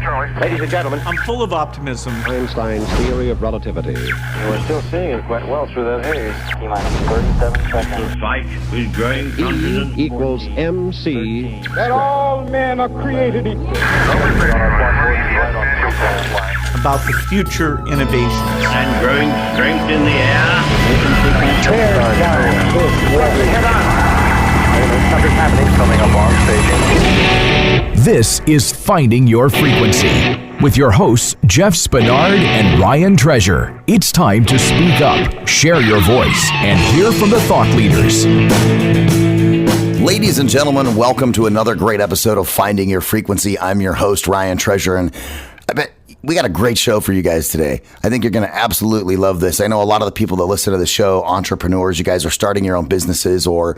Ladies and gentlemen, I'm full of optimism. Einstein's theory of relativity. We're still seeing it quite well through that haze. T-minus 37 seconds. The fight is growing confident. E equals MC. That all men are created equal. About the future innovation. And growing strength in the air. Tear down this world. Head on. Something's happening coming up on station. This is Finding Your Frequency with your hosts, Jeff Spinard and Ryan Treasure. It's time to speak up, share your voice, and hear from the thought leaders. Ladies and gentlemen, welcome to another great episode of Finding Your Frequency. I'm your host, Ryan Treasure, and I bet we got a great show for you guys today. I think you're going to absolutely love this. I know a lot of the people that listen to the show, entrepreneurs, you guys are starting your own businesses or,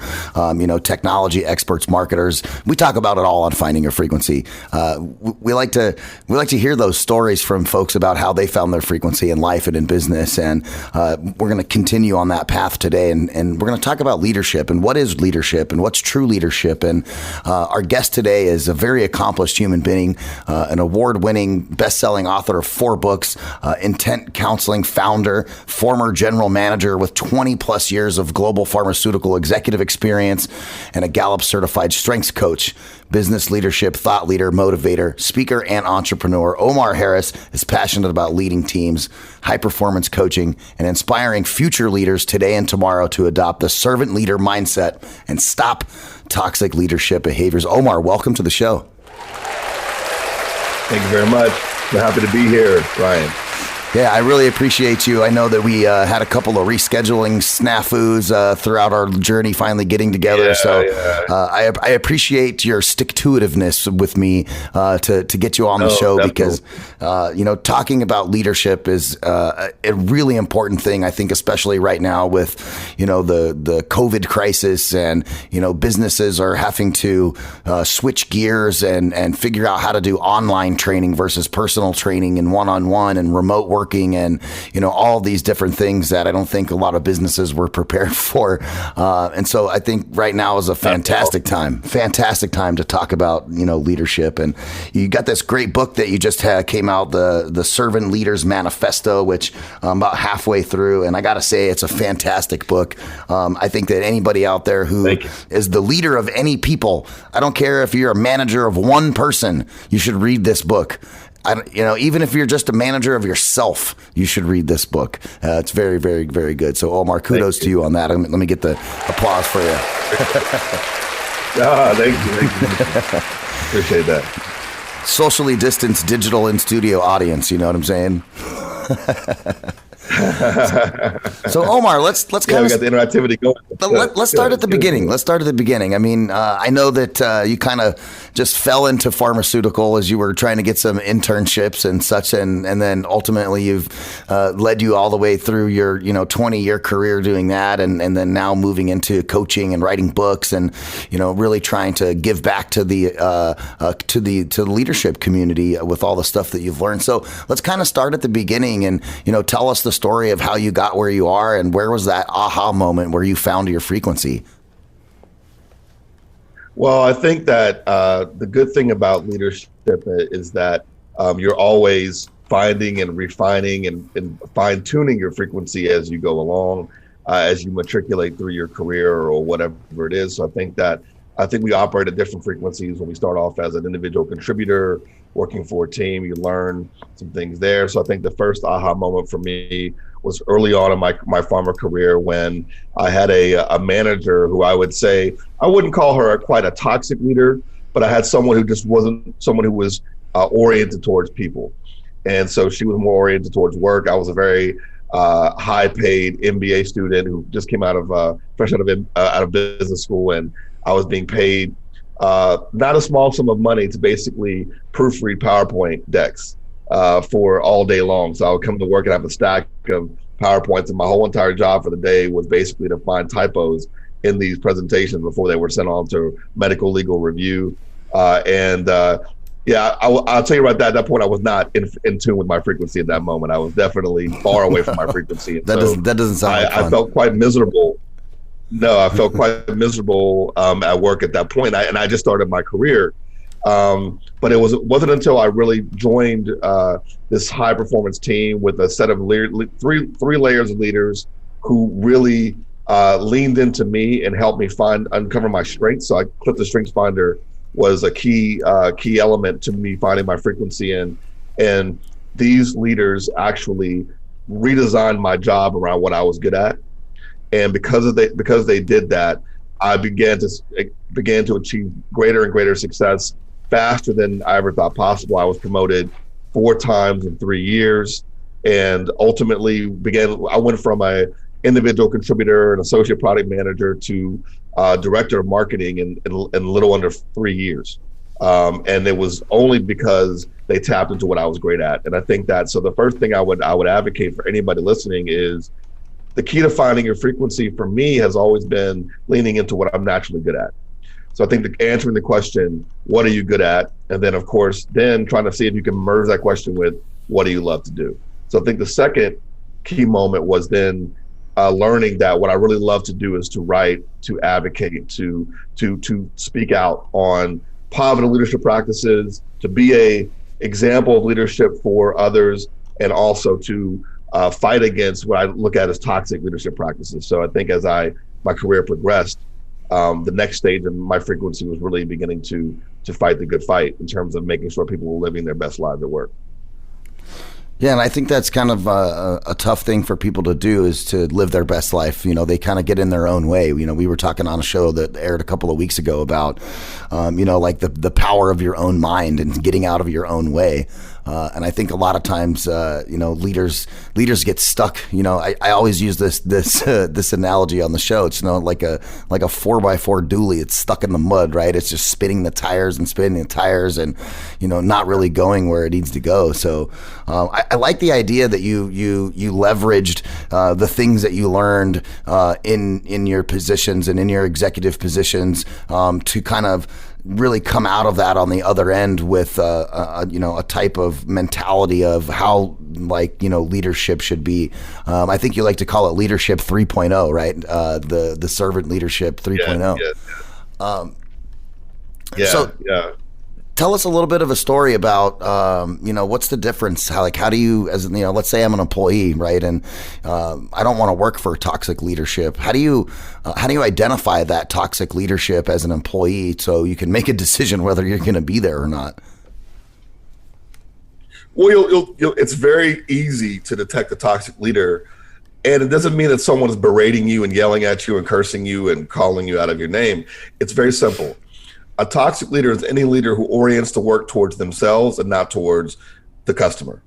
technology experts, marketers. We talk about it all on Finding Your Frequency. We like to hear those stories from folks about how they found their frequency in life and in business. And we're going to continue on that path today. And we're going to talk about leadership and what is leadership and what's true leadership. And our guest today is a very accomplished human being, an award-winning, best-selling author of 4 books, intent counseling founder, former general manager with 20 plus years of global pharmaceutical executive experience, and a Gallup certified strengths coach, business leadership, thought leader, motivator, speaker, and entrepreneur. Omar Harris is passionate about leading teams, high performance coaching, and inspiring future leaders today and tomorrow to adopt the servant leader mindset and stop toxic leadership behaviors. Omar, welcome to the show. Thank you very much. I'm happy to be here, Ryan. Yeah, I really appreciate you. I know that we had a couple of rescheduling snafus throughout our journey, finally getting together. I appreciate your stick-to-itiveness with me to get you on the show because, talking about leadership is a really important thing, I think, especially right now with, the COVID crisis and, businesses are having to switch gears and figure out how to do online training versus personal training and one-on-one and remote working and, all these different things that I don't think a lot of businesses were prepared for. And so I think right now is a fantastic time to talk about, leadership. And you got this great book that you just had came out, the Servant Leaders Manifesto, which I'm about halfway through. And I got to say, it's a fantastic book. I think that anybody out there who is the leader of any people, I don't care if you're a manager of one person, you should read this book. Even if you're just a manager of yourself, you should read this book. It's very, very, very good. So, Omar, kudos to you on that. Let me get the applause for you. Thank you. Appreciate that. Socially distanced, digital in studio audience. You know what I'm saying? So Omar, let's kind of we got the interactivity going. Let's start at the beginning. Let's start at the beginning. I mean, I know that you kind of just fell into pharmaceutical as you were trying to get some internships and such, and then ultimately you've led you all the way through your 20-year career doing that, and then now moving into coaching and writing books, and really trying to give back to the leadership community with all the stuff that you've learned. So let's kind of start at the beginning and tell us the story of how you got where you are and where was that aha moment where you found your frequency. Well, I think that the good thing about leadership is that you're always finding and refining and fine-tuning your frequency as you go along, as you matriculate through your career or whatever it is. So I think we operate at different frequencies when we start off as an individual contributor, working for a team. You learn some things there. So I think the first aha moment for me was early on in my pharma career when I had a manager who I would say, I wouldn't call her quite a toxic leader, but I had someone who just wasn't someone who was oriented towards people. And so she was more oriented towards work. I was a very high-paid MBA student who just came fresh out of business school, and I was being paid not a small sum of money to basically proofread PowerPoint decks for all day long. So I would come to work and have a stack of PowerPoints, and my whole entire job for the day was basically to find typos in these presentations before they were sent on to medical legal review. I'll tell you right there, at that point, I was not in tune with my frequency at that moment. I was definitely far away from my frequency. And that doesn't sound like fun. I felt quite miserable. No, I felt quite miserable at work at that point. I just started my career. But it wasn't until I really joined this high performance team with a set of three layers of leaders who really leaned into me and helped me uncover my strengths. So the Strengths Finder was a key element to me finding my frequency in. And these leaders actually redesigned my job around what I was good at. And because they did that, I began to achieve greater and greater success faster than I ever thought possible. I was promoted 4 times in 3 years, and ultimately I went from a individual contributor and associate product manager to director of marketing in a little under 3 years. And it was only because they tapped into what I was great at. And I think so the first thing I would advocate for anybody listening is the key to finding your frequency for me has always been leaning into what I'm naturally good at. So I think answering the question, what are you good at? And then of course, trying to see if you can merge that question with what do you love to do? So I think the second key moment was then learning that what I really love to do is to write, to advocate, to speak out on positive leadership practices, to be a example of leadership for others, and also to fight against what I look at as toxic leadership practices. So I think as my career progressed, the next stage in my frequency was really beginning to fight the good fight in terms of making sure people were living their best lives at work. Yeah, and I think that's kind of a tough thing for people to do, is to live their best life. They kind of get in their own way. We were talking on a show that aired a couple of weeks ago about, like the power of your own mind and getting out of your own way. And I think a lot of times, leaders get stuck. I always use this analogy on the show. It's like a 4x4 dually. It's stuck in the mud, right? It's just spinning the tires and not really going where it needs to go. So I like the idea that you leveraged the things that you learned in your positions and in your executive positions to kind of really come out of that on the other end with a type of mentality of how leadership should be. I think you like to call it leadership 3.0, right? The servant leadership 3.0. So tell us a little bit of a story about what's the difference? How do you, as let's say I'm an employee, right, and I don't want to work for toxic leadership. How do you identify that toxic leadership as an employee so you can make a decision whether you're going to be there or not? Well, it's very easy to detect a toxic leader, and it doesn't mean that someone is berating you and yelling at you and cursing you and calling you out of your name. It's very simple. A toxic leader is any leader who orients the work towards themselves and not towards the customer.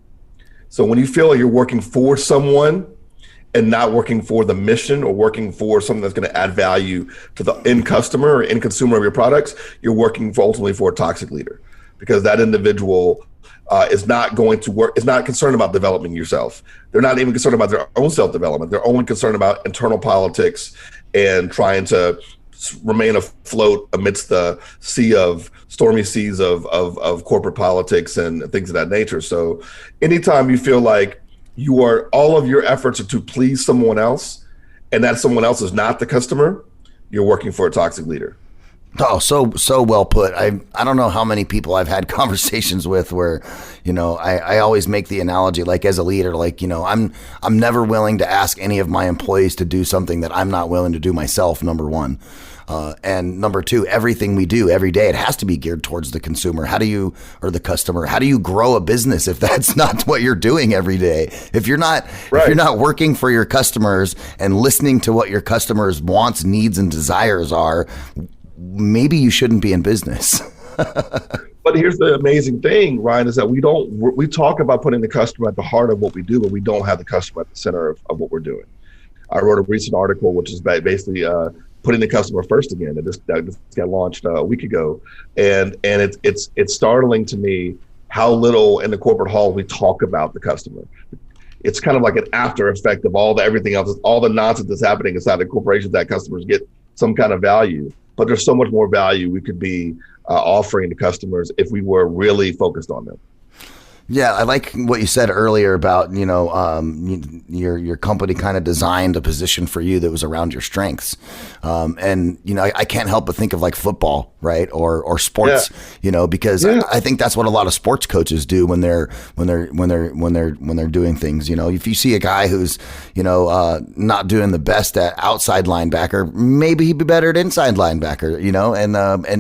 So when you feel like you're working for someone and not working for the mission or working for something that's going to add value to the end customer or end consumer of your products, you're working ultimately for a toxic leader, because that individual is not going to work, is not concerned about developing yourself. They're not even concerned about their own self-development. They're only concerned about internal politics and trying to remain afloat amidst the stormy seas of corporate politics and things of that nature. So anytime you feel like all of your efforts are to please someone else, and that someone else is not the customer, you're working for a toxic leader. Oh, so well put. I don't know how many people I've had conversations with where, I always make the analogy, like as a leader, I'm never willing to ask any of my employees to do something that I'm not willing to do myself, number one. And number two, everything we do every day, it has to be geared towards the consumer. Or the customer? How do you grow a business if that's not what you're doing every day? If you're not working for your customers and listening to what your customers' wants, needs, and desires are, maybe you shouldn't be in business. But here's the amazing thing, Ryan, is that we talk about putting the customer at the heart of what we do, but we don't have the customer at the center of what we're doing. I wrote a recent article, which is basically putting the customer first again. That just got launched a week ago, and it's startling to me how little in the corporate hall we talk about the customer. It's kind of like an after effect of everything else, all the nonsense that's happening inside the corporations, that customers get some kind of value. But there's so much more value we could be offering to customers if we were really focused on them. Yeah, I like what you said earlier about, your company kind of designed a position for you that was around your strengths. And, I can't help but think of like football, right? Or sports, because I think that's what a lot of sports coaches do when they're doing things. If you see a guy who's, not doing the best at outside linebacker, maybe he'd be better at inside linebacker,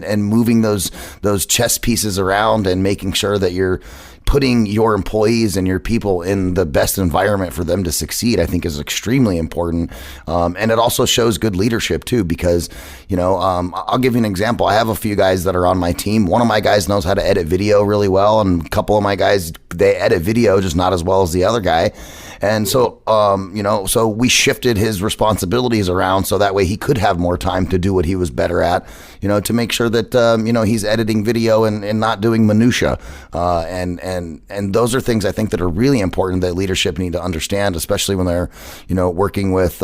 and moving those chess pieces around and making sure that you're putting your employees and your people in the best environment for them to succeed, I think is extremely important. And it also shows good leadership too, because, I'll give you an example. I have a few guys that are on my team. One of my guys knows how to edit video really well. And a couple of my guys, they edit video just not as well as the other guy. And so, so we shifted his responsibilities around so that way he could have more time to do what he was better at, to make sure that, he's editing video and not doing minutia. And those are things I think that are really important that leadership need to understand, especially when they're, working with,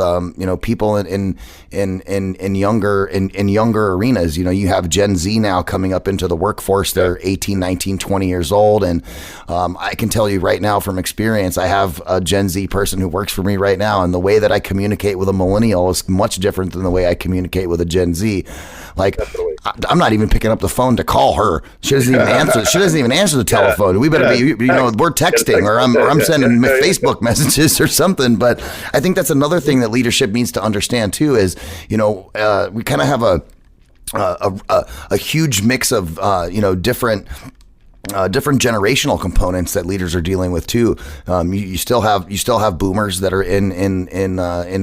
people in younger arenas. You have Gen Z now coming up into the workforce. They're 18, 19, 20 years old. And I can tell you right now from experience, I have a Gen Z person who works for me right now. And the way that I communicate with a millennial is much different than the way I communicate with a Gen Z. Like, I'm not even picking up the phone to call her. She doesn't even answer. She doesn't even answer the telephone. We better be, we're texting or I'm sending Facebook messages or something. But I think that's another thing that leadership needs to understand too is, we kind of have a huge mix of, different generational components that leaders are dealing with too. You still have boomers that are in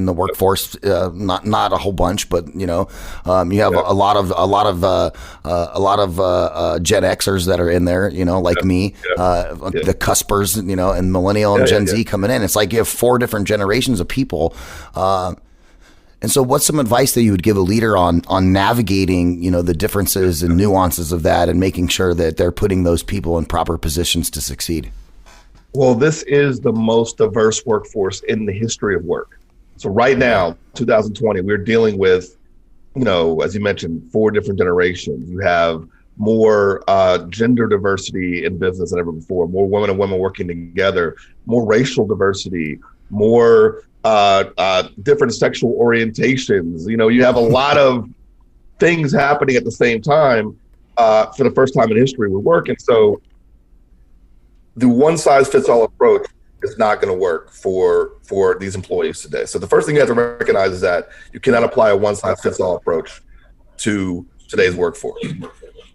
the workforce, not a whole bunch, but you have a lot of Gen Xers that are in there, like me, the cuspers, and millennial and Gen Z coming in. It's like you have 4 different generations of people. And so what's some advice that you would give a leader on navigating, the differences and nuances of that and making sure that they're putting those people in proper positions to succeed? Well, this is the most diverse workforce in the history of work. So right now, 2020, we're dealing with, as you mentioned, 4 different generations. You have more gender diversity in business than ever before, more women and women working together, more racial diversity, more different sexual orientations. You have a lot of things happening at the same time for the first time in history with work. And so the one size fits all approach is not going to work for these employees today. So the first thing you have to recognize is that you cannot apply a one size fits all approach to today's workforce.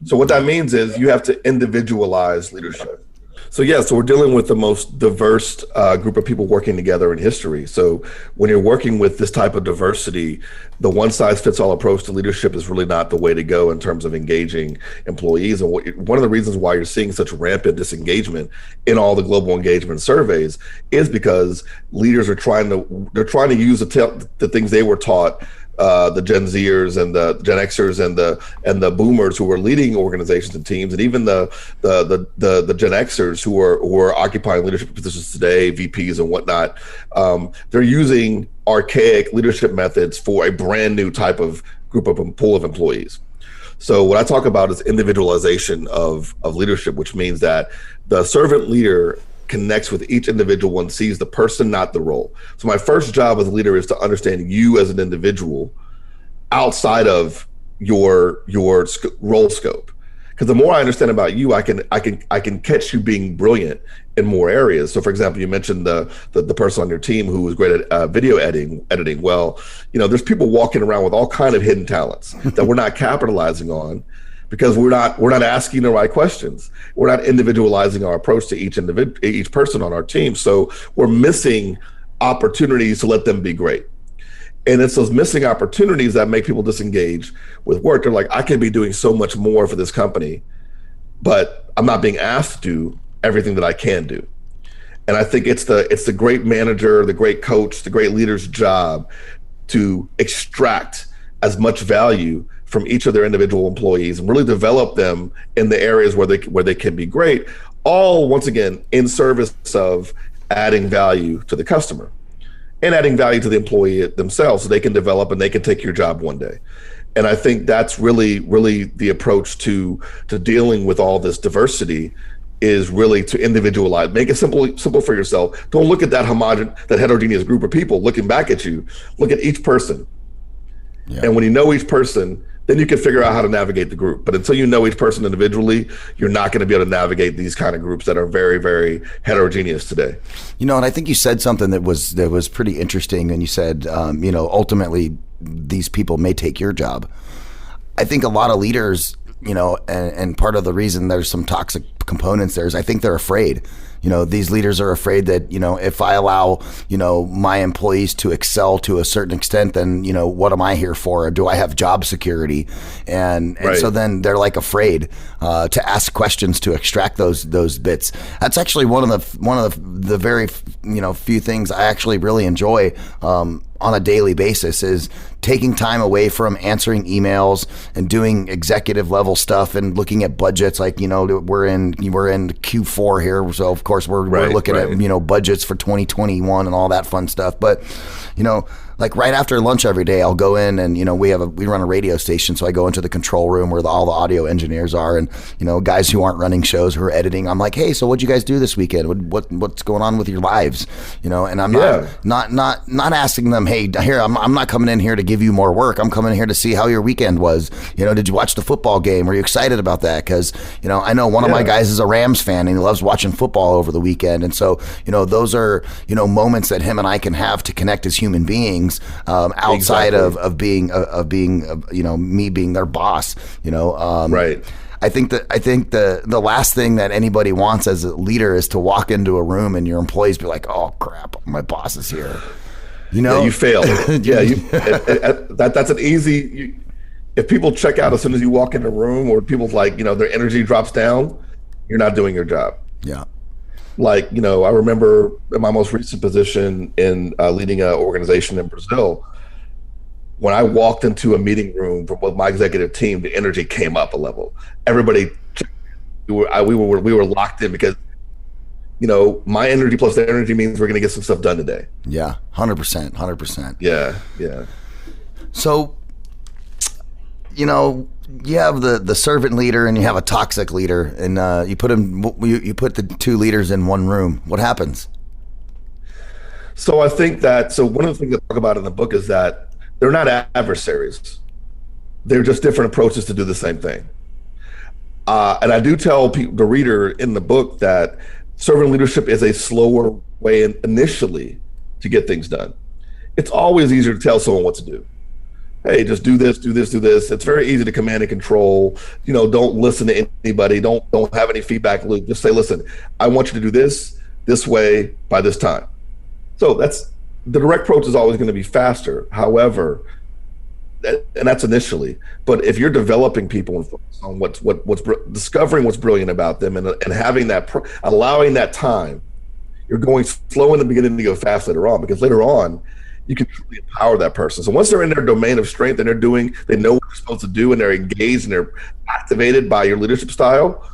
So what that means is you have to individualize leadership. So we're dealing with the most diverse group of people working together in history. So when you're working with this type of diversity, the one size fits all approach to leadership is really not the way to go in terms of engaging employees. And one of the reasons why you're seeing such rampant disengagement in all the global engagement surveys is because leaders are trying to use the things they were taught, the Gen Zers and the Gen Xers and the boomers who were leading organizations and teams, and even the Gen Xers who are occupying leadership positions today, VPs and whatnot. They're using archaic leadership methods for a brand new type of pool of employees. So what I talk about is individualization of leadership, which means that the servant leader connects with each individual and sees the person, not the role. So my first job as a leader is to understand you as an individual outside of your role scope. Because the more I understand about you, I can catch you being brilliant in more areas. So for example, you mentioned the person on your team who was great at video editing. Well, there's people walking around with all kind of hidden talents that we're not capitalizing on, because we're not asking the right questions. We're not individualizing our approach to each person on our team. So we're missing opportunities to let them be great. And it's those missing opportunities that make people disengage with work. They're like, I can be doing so much more for this company, but I'm not being asked to do everything that I can do. And I think it's the great manager, the great coach, the great leader's job to extract as much value from each of their individual employees and really develop them in the areas where they can be great, all once again in service of adding value to the customer and adding value to the employee themselves so they can develop and they can take your job one day. And I think that's really, really the approach to dealing with all this diversity is really to individualize, make it simple for yourself. Don't look at that heterogeneous group of people looking back at you. Look at each person. Yeah. And when you know each person, then you can figure out how to navigate the group. But until you know each person individually, you're not going to be able to navigate these kind of groups that are very, very heterogeneous today. And I think you said something that was pretty interesting. And you said, ultimately, these people may take your job. I think a lot of leaders, and part of the reason there's some toxic components there is I think they're afraid. These leaders are afraid that, if I allow, my employees to excel to a certain extent, then, what am I here for? Do I have job security? And right. So then they're like afraid to ask questions to extract those bits. That's actually one of the very, few things I actually really enjoy on a daily basis is taking time away from answering emails and doing executive level stuff and looking at budgets. Like, we're in Q4 here. So of course we're looking at, budgets for 2021 and all that fun stuff. But, like right after lunch every day, I'll go in and, we run a radio station. So I go into the control room where all the audio engineers are and, guys who aren't running shows, who are editing. I'm like, hey, so what'd you guys do this weekend? What's going on with your lives? And I'm not asking them, hey, here, I'm not coming in here to give you more work. I'm coming in here to see how your weekend was. Did you watch the football game? Were you excited about that? Because, I know one of my guys is a Rams fan and he loves watching football over the weekend. And so, those are, moments that him and I can have to connect as human beings. Outside of being me being their boss, right. I think the last thing that anybody wants as a leader is to walk into a room and your employees be like, oh crap, my boss is here. You failed. That's an easy. If people check out as soon as you walk in the room, or people's like, their energy drops down, you're not doing your job. Yeah. Like, I remember in my most recent position in leading an organization in Brazil, when I walked into a meeting room with my executive team, the energy came up a level. Everybody, we were locked in because, my energy plus their energy means we're going to get some stuff done today. Yeah, 100%. Yeah. So, you have the servant leader and you have a toxic leader, and you put the two leaders in one room. What happens? So I think one of the things I talk about in the book is that they're not adversaries. They're just different approaches to do the same thing. And I do tell the reader in the book that servant leadership is a slower way initially to get things done. It's always easier to tell someone what to do. Hey, just do this. It's very easy to command and control. Don't listen to anybody. Don't have any feedback loop. Just say, listen, I want you to do this way by this time. So that's the direct approach is always going to be faster. However, and that's initially. But if you're developing people and focus on what's discovering what's brilliant about them and having that allowing that time, you're going slow in the beginning to go fast later on, because later on you can truly empower that person. So once they're in their domain of strength and they know what they're supposed to do, and they're engaged and they're activated by your leadership style,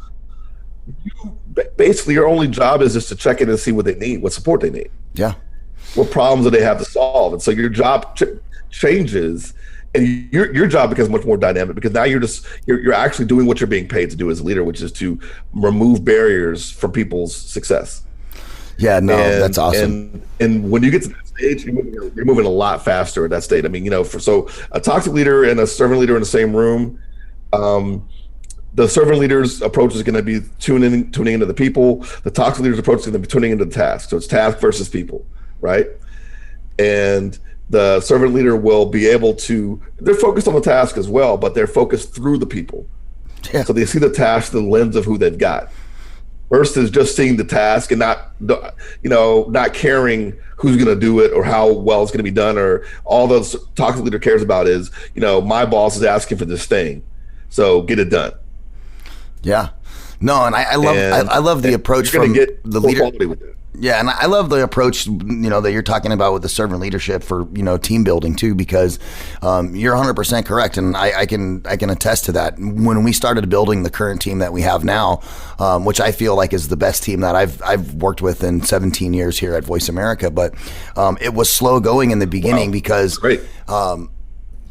basically your only job is just to check in and see what they need, what support they need. Yeah. What problems do they have to solve? And so your job changes, and your job becomes much more dynamic, because now you're actually doing what you're being paid to do as a leader, which is to remove barriers from people's success. Yeah, no, that's awesome. And when you get to that stage, you're moving a lot faster at that state. I mean, so a toxic leader and a servant leader in the same room, the servant leader's approach is going to be tuning into the people. The toxic leader's approach is going to be tuning into the task. So it's task versus people, right? And the servant leader will be able to, they're focused on the task as well, but they're focused through the people. Yeah. So they see the task through the lens of who they've got. Versus just seeing the task and not caring who's going to do it or how well it's going to be done, or all those toxic leader cares about is, my boss is asking for this thing, so get it done. Yeah, no, and I love the approach from the leader. With it. Yeah, and I love the approach, that you're talking about with the servant leadership for, team building too, because you're 100% correct, and I can attest to that. When we started building the current team that we have now, which I feel like is the best team that I've worked with in 17 years here at Voice America, but it was slow going in the beginning because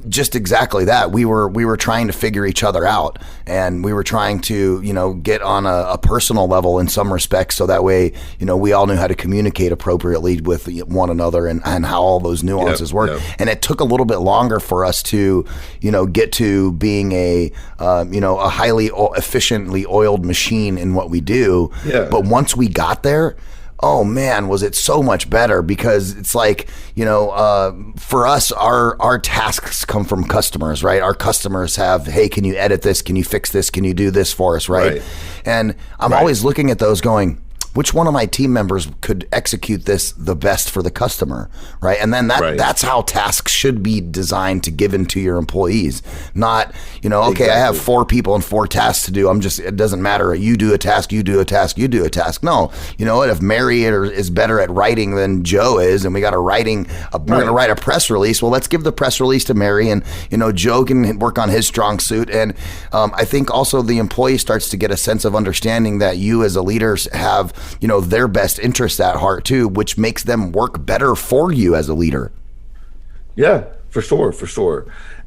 just exactly that. We were trying to figure each other out, and we were trying to, get on a personal level in some respects, so that way, we all knew how to communicate appropriately with one another and how all those nuances work. Yep. And it took a little bit longer for us to, get to being a highly efficiently oiled machine in what we do. Yeah. But once we got there, oh man, was it so much better, because it's like, for us, our tasks come from customers, right? Our customers have, hey, can you edit this? Can you fix this? Can you do this for us, right? And I'm always looking at those going, which one of my team members could execute this the best for the customer, right? And then that's how tasks should be designed to give into your employees. Not, okay, exactly. I have 4 people and 4 tasks to do. It doesn't matter. You do a task, you do a task, you do a task. No, you know what? If Mary is better at writing than Joe is, and we got we're going to write a press release. Well, let's give the press release to Mary, and, Joe can work on his strong suit. And I think also the employee starts to get a sense of understanding that you as a leader have their best interests at heart too, which makes them work better for you as a leader. Yeah, for sure.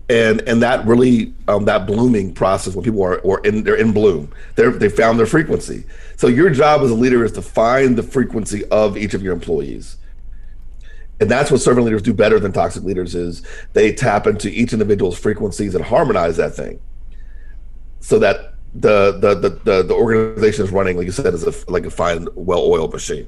And that really, that blooming process, when people they're in bloom, they found their frequency. So your job as a leader is to find the frequency of each of your employees. And that's what servant leaders do better than toxic leaders, is they tap into each individual's frequencies and harmonize that thing, so that the organization is running, like you said, as a fine, well-oiled machine.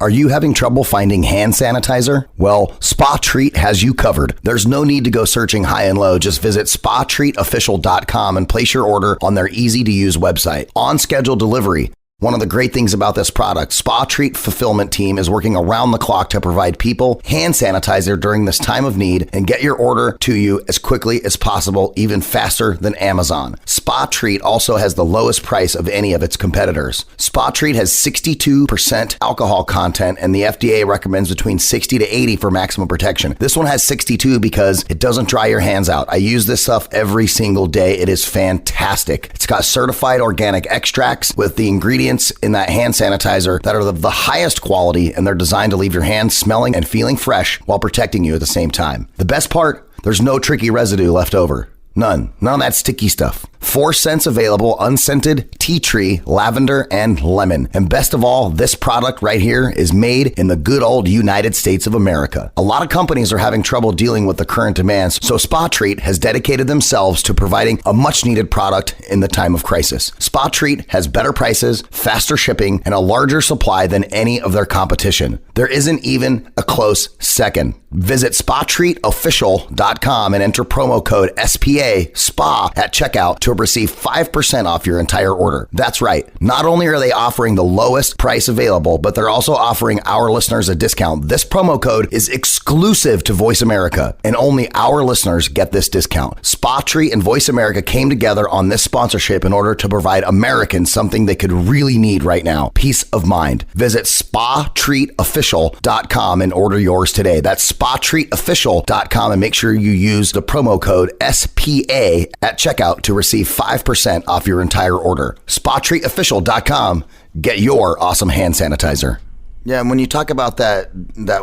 Are you having trouble finding hand sanitizer? Well, Spa Treat has you covered. There's no need to go searching high and low. Just visit spatreatofficial.com and place your order on their easy-to-use website. On schedule delivery. One of the great things about this product, Spa Treat Fulfillment Team is working around the clock to provide people hand sanitizer during this time of need and get your order to you as quickly as possible, even faster than Amazon. Spa Treat also has the lowest price of any of its competitors. Spa Treat has 62% alcohol content, and the FDA recommends between 60 to 80 for maximum protection. This one has 62 because it doesn't dry your hands out. I use this stuff every single day. It is fantastic. It's got certified organic extracts with the ingredients in that hand sanitizer that are the highest quality, and they're designed to leave your hands smelling and feeling fresh while protecting you at the same time. The best part, there's no tricky residue left over. None of that sticky stuff. 4 scents available: unscented, tea tree, lavender, and lemon. And best of all, this product right here is made in the good old United States of America. A lot of companies are having trouble dealing with the current demands, so Spa Treat has dedicated themselves to providing a much needed product in the time of crisis. Spa Treat has better prices, faster shipping, and a larger supply than any of their competition. There isn't even a close second. Visit spatreatofficial.com and enter promo code SPA SPA at checkout to receive 5% off your entire order. That's right. Not only are they offering the lowest price available, but they're also offering our listeners a discount. This promo code is exclusive to Voice America, and only our listeners get this discount. Spa Treat and Voice America came together on this sponsorship in order to provide Americans something they could really need right now: peace of mind. Visit spatreatofficial.com and order yours today. That's spatreatofficial.com, and make sure you use the promo code SPA at checkout to receive 5% off your entire order. spatreatofficial.com. Get your awesome hand sanitizer. Yeah, and when you talk about that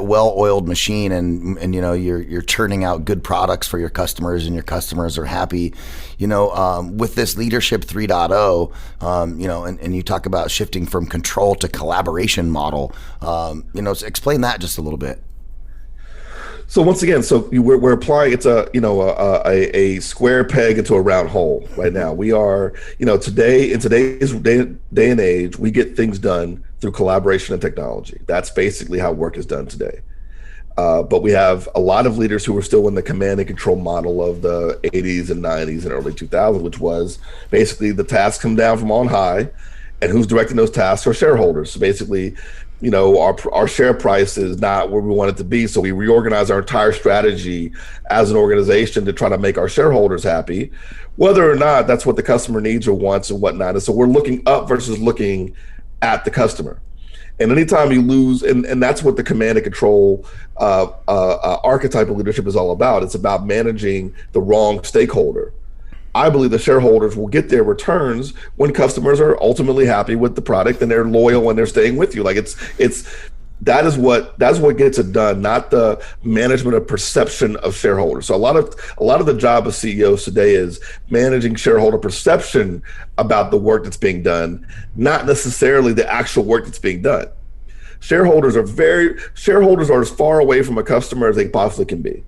well-oiled machine, and you're churning out good products for your customers, and your customers are happy, with this Leadership 3.0, and you talk about shifting from control to collaboration model, explain that just a little bit. So once again, we're applying, it's a square peg into a round hole right now. We are, today, in today's day and age, we get things done through collaboration and technology. That's basically how work is done today. But we have a lot of leaders who are still in the command and control model of the 80s and 90s and early 2000s, which was basically the tasks come down from on high, and who's directing those tasks are shareholders. So basically, our share price is not where we want it to be. So we reorganize our entire strategy as an organization to try to make our shareholders happy, whether or not that's what the customer needs or wants and whatnot. And so we're looking up versus looking at the customer. And anytime you lose, and that's what the command and control archetype of leadership is all about. It's about managing the wrong stakeholder. I believe the shareholders will get their returns when customers are ultimately happy with the product and they're loyal and they're staying with you. Like it's that's what gets it done, not the management of perception of shareholders. So a lot of the job of CEOs today is managing shareholder perception about the work that's being done, not necessarily the actual work that's being done. Shareholders are as far away from a customer as they possibly can be.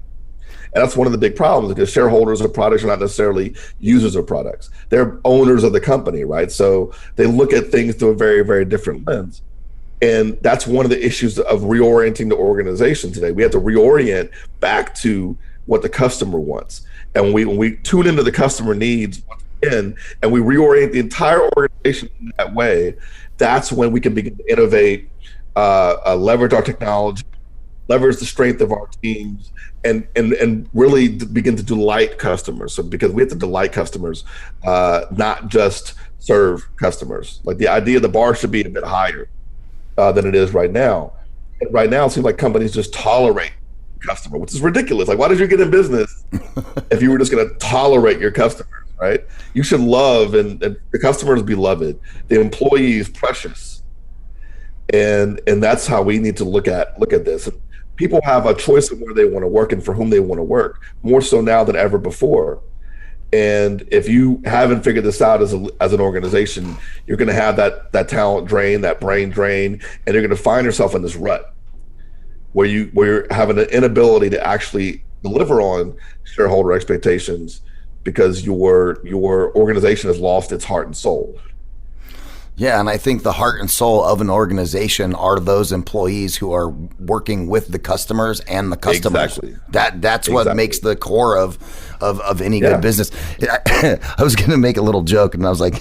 And that's one of the big problems, because shareholders of products are not necessarily users of products. They're owners of the company, right? So they look at things through a very, very different lens. And that's one of the issues of reorienting the organization today. We have to reorient back to what the customer wants. And when we tune into the customer needs and we reorient the entire organization in that way, that's when we can begin to innovate, leverage our technology, leverage the strength of our teams, and really begin to delight customers. So because we have to delight customers, not just serve customers. Like the idea the bar should be a bit higher than it is right now. And right now, it seems like companies just tolerate the customer, which is ridiculous. Like, why did you get in business if you were just going to tolerate your customers, right? You should love, and the customer is beloved. The employee is precious. And that's how we need to look at this. People have a choice of where they want to work and for whom they want to work, more so now than ever before. And if you haven't figured this out as an organization, you're going to have that talent drain, that brain drain, and you're going to find yourself in this rut where you're having an inability to actually deliver on shareholder expectations because your organization has lost its heart and soul. Yeah, and I think the heart and soul of an organization are those employees who are working with the customers and the customers. Exactly. That's what makes the core of any good business. I was going to make a little joke, and I was like,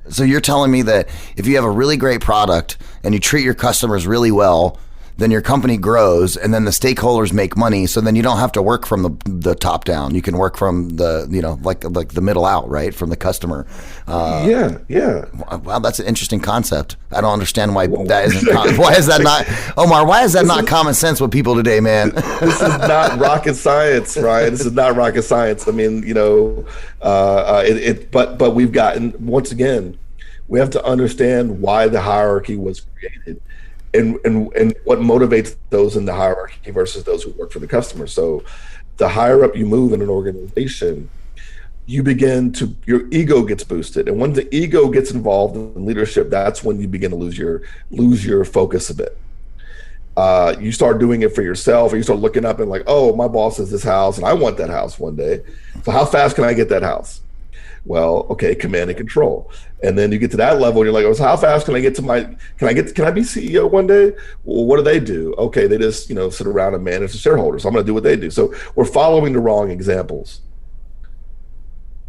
so you're telling me that if you have a really great product and you treat your customers really well, then your company grows, and then the stakeholders make money. So then you don't have to work from the top down. You can work from the like the middle out, right, from the customer. Yeah. Wow, that's an interesting concept. I don't understand why that isn't. Why is that not, Omar? Why is that not common sense with people today, man? This is not rocket science, Ryan. This is not rocket science. I mean, but we've gotten, once again, we have to understand why the hierarchy was created. And what motivates those in the hierarchy versus those who work for the customer. So the higher up you move in an organization, your ego gets boosted. And when the ego gets involved in leadership, that's when you begin to lose your focus a bit. You start doing it for yourself, or you start looking up and like, oh, my boss has this house and I want that house one day. So how fast can I get that house? Well, okay, command and control. And then you get to that level and you're like, oh, so how fast can I get to can I be CEO one day? Well, what do? Okay, they just, sit around and manage the shareholders. So I'm going to do what they do. So we're following the wrong examples.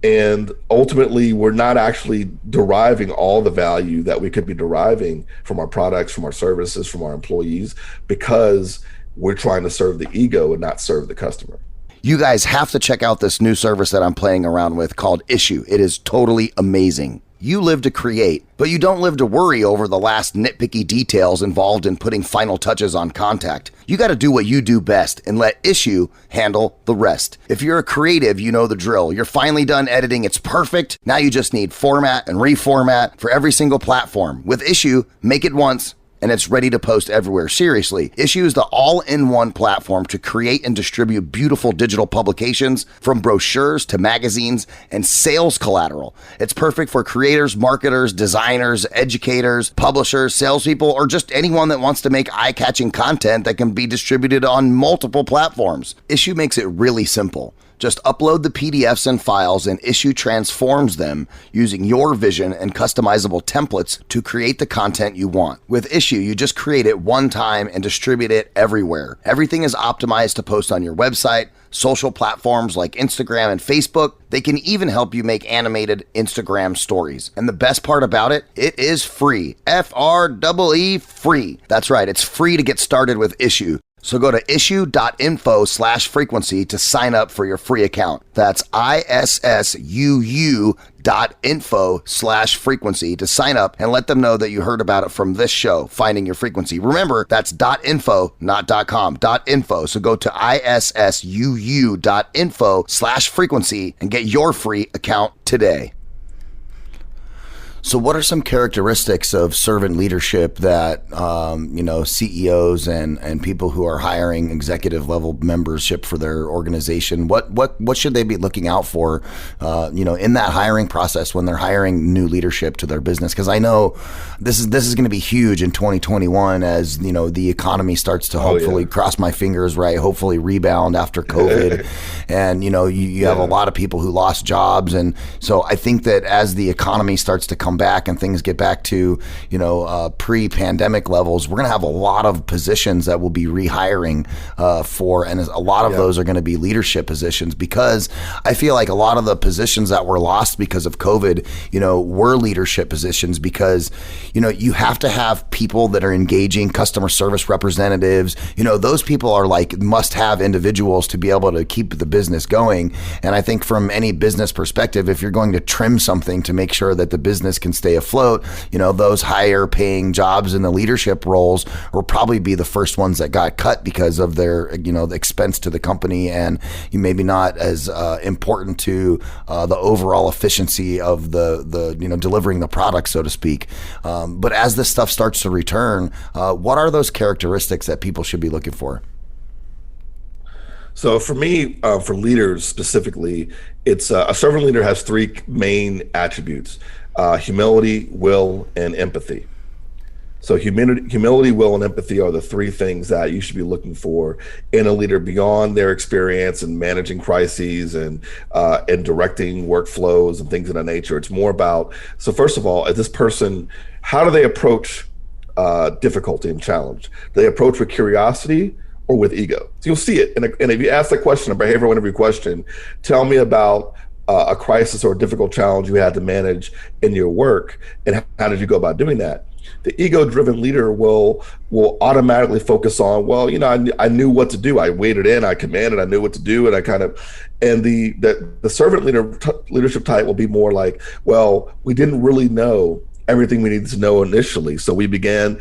And ultimately, we're not actually deriving all the value that we could be deriving from our products, from our services, from our employees, because we're trying to serve the ego and not serve the customer. You guys have to check out this new service that I'm playing around with called Issue. It is totally amazing. You live to create, but you don't live to worry over the last nitpicky details involved in putting final touches on content. You got to do what you do best and let Issue handle the rest. If you're a creative, you know the drill. You're finally done editing. It's perfect. Now you just need format and reformat for every single platform. With Issue, make it once, and it's ready to post everywhere. Seriously, Issue is the all-in-one platform to create and distribute beautiful digital publications, from brochures to magazines and sales collateral. It's perfect for creators, marketers, designers, educators, publishers, salespeople, or just anyone that wants to make eye-catching content that can be distributed on multiple platforms. Issue makes it really simple. Just upload the PDFs and files, and Issue transforms them using your vision and customizable templates to create the content you want. With Issue, you just create it one time and distribute it everywhere. Everything is optimized to post on your website, social platforms like Instagram and Facebook. They can even help you make animated Instagram stories. And the best part about it, it is free. FREE free. That's right, it's free to get started with Issue. So go to issue.info/frequency to sign up for your free account. That's ISSUU.info/frequency to sign up and let them know that you heard about it from this show, Finding Your Frequency. Remember, that's .info, not .com, .info. So go to ISSUU.info/frequency and get your free account today. So what are some characteristics of servant leadership that, CEOs and people who are hiring executive level membership for their organization, what should they be looking out for, in that hiring process when they're hiring new leadership to their business? Because I know this is going to be huge in 2021 as, the economy starts to hopefully, cross my fingers, right, hopefully rebound after COVID. And, you have a lot of people who lost jobs. And so I think that as the economy starts to come back and things get back to, pre-pandemic levels, we're going to have a lot of positions that we'll be rehiring for. And a lot of those are going to be leadership positions, because I feel like a lot of the positions that were lost because of COVID, were leadership positions, because, you have to have people that are engaging, customer service representatives, those people are like must-have individuals to be able to keep the business going. And I think from any business perspective, if you're going to trim something to make sure that the business can stay afloat, those higher paying jobs in the leadership roles will probably be the first ones that got cut because of their, the expense to the company, and maybe not as important to the overall efficiency of the delivering the product, so to speak. But as this stuff starts to return, what are those characteristics that people should be looking for? So for me, for leaders specifically, it's a servant leader has three main attributes: humility, will, and empathy. So humility, will, and empathy are the three things that you should be looking for in a leader beyond their experience in managing crises and directing workflows and things of that nature. It's more about, so first of all, is this person, how do they approach difficulty and challenge? Do they approach with curiosity or with ego? So you'll see it. And if you ask that question, a behavioral interview question, tell me about a crisis or a difficult challenge you had to manage in your work, and how did you go about doing that? The ego-driven leader will automatically focus on, well, I knew what to do. I waded in, I commanded, I knew what to do, and the servant leadership type will be more like, well, we didn't really know everything we needed to know initially, so we began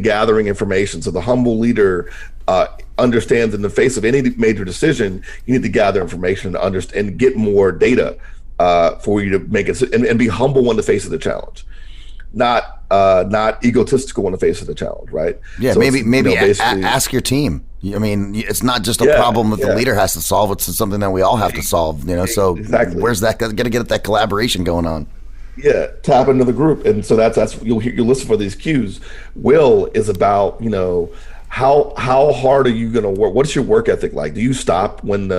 gathering information. So the humble leader understands in the face of any major decision, you need to gather information and understand and get more data for you to make it, and be humble in the face of the challenge. Not egotistical in the face of the challenge, right? Yeah, so maybe ask your team. I mean, it's not just a problem that the leader has to solve; it's something that we all have to solve. So exactly. Where's that got to get that collaboration going on? Yeah, tap into the group, and so that's you'll listen for these cues. Will is about how hard are you going to work? What's your work ethic like? Do you stop when